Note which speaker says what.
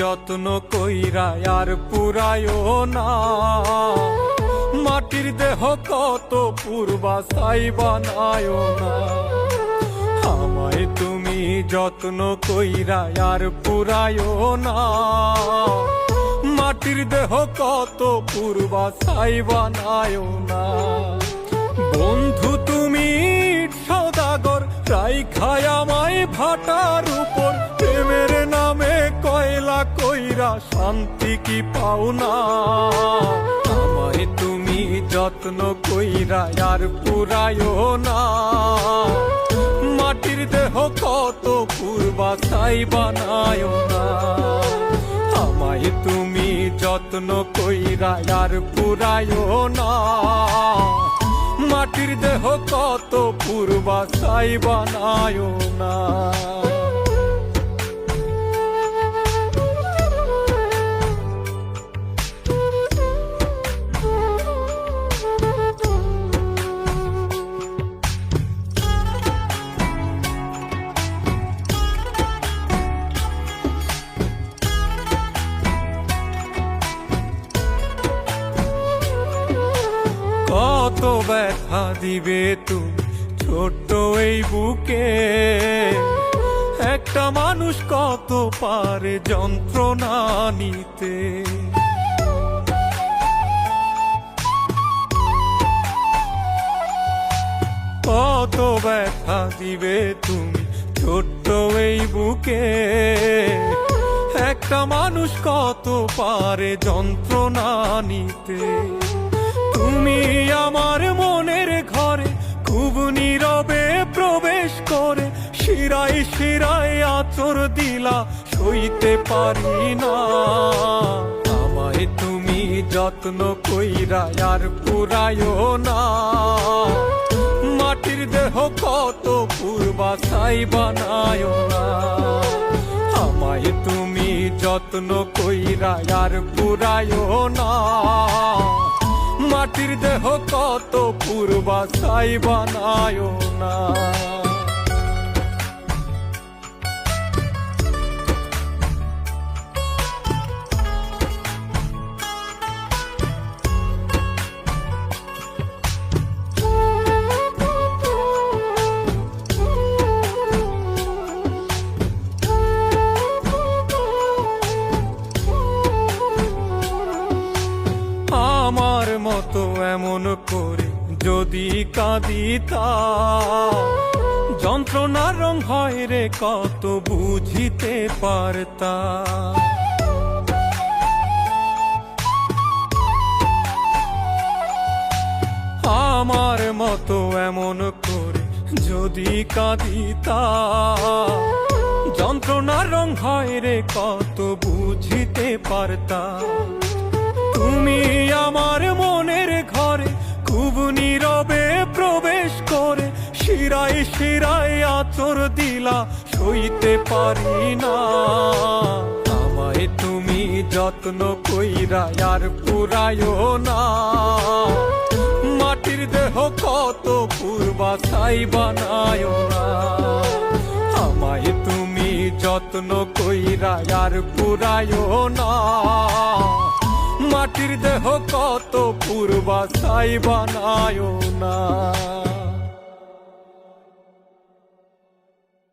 Speaker 1: যত্ন কইরা আর পুরায়ও না। মাটির দেহ কত পূর্বাশাই বানায়ও না। আমায় তুমি যত্ন কইরা আর পুরায়ও না। মাটির দেহ কত পূর্বাশাই বানায়ও না। বন্ধু তুমি সওদাগর রাইখায় আমায় ভাটার উপর, প্রেমের নামে কয়লা কইরা শান্তি কি পাও না। আমায় তুমি যত্ন কইরা আর পুরায়ও না। মাটির দেহ কত পূর্বাশাই বানায়ও না। আমায় তুমি যত্ন কইরা আর পুরায়ও না। মাটির দেহ কত পূর্বাশাই বানায়ও না। কত ব্যথা দিবে তুমি ছোট্ট এই বুকে, একটা মানুষ কত পারে যন্ত্রণা নিতে। কত ব্যথা দিবে তুমি ছোট্ট এই বুকে, একটা মানুষ কত পারে যন্ত্রণা নিতে। তুমি আমার মনের ঘরে খুব নীরবে প্রবেশ করে, শিরায় শিরায় আচর দিলা সইতে পারি না। আমায় তুমি যত্ন কইরা আর পুরায়ও না। মাটির দেহ কত পূর্বাশাই বানায়ও না। আমায় তুমি যত্ন কইরা আর পুরায়ও না। মাটির দেহ কত পূর্বাশাই বানায়ও না। আমার মতো এমন করে যদি কাঁদিতা, যন্ত্রণার রং হয় রে কত বুঝিতে পারতা। আমার মতো এমন করে যদি কাঁদিতা, যন্ত্রণার রং হয় রে কত বুঝিতে পারতা। তুমি আমার মনের ঘরে খুব নীরবে প্রবেশ করে, শিরায় শিরায় আচর দিলা সইতে পারি না। আমায় তুমি যত্ন কইরা আর পুরায়ও না। মাটির দেহ কত পূর্বাশাই বানায়ও না। আমায় তুমি যত্ন কইরা আর পুরায়ও না। মাটির দেহ কত পূর্বাশাই বানায়ও না।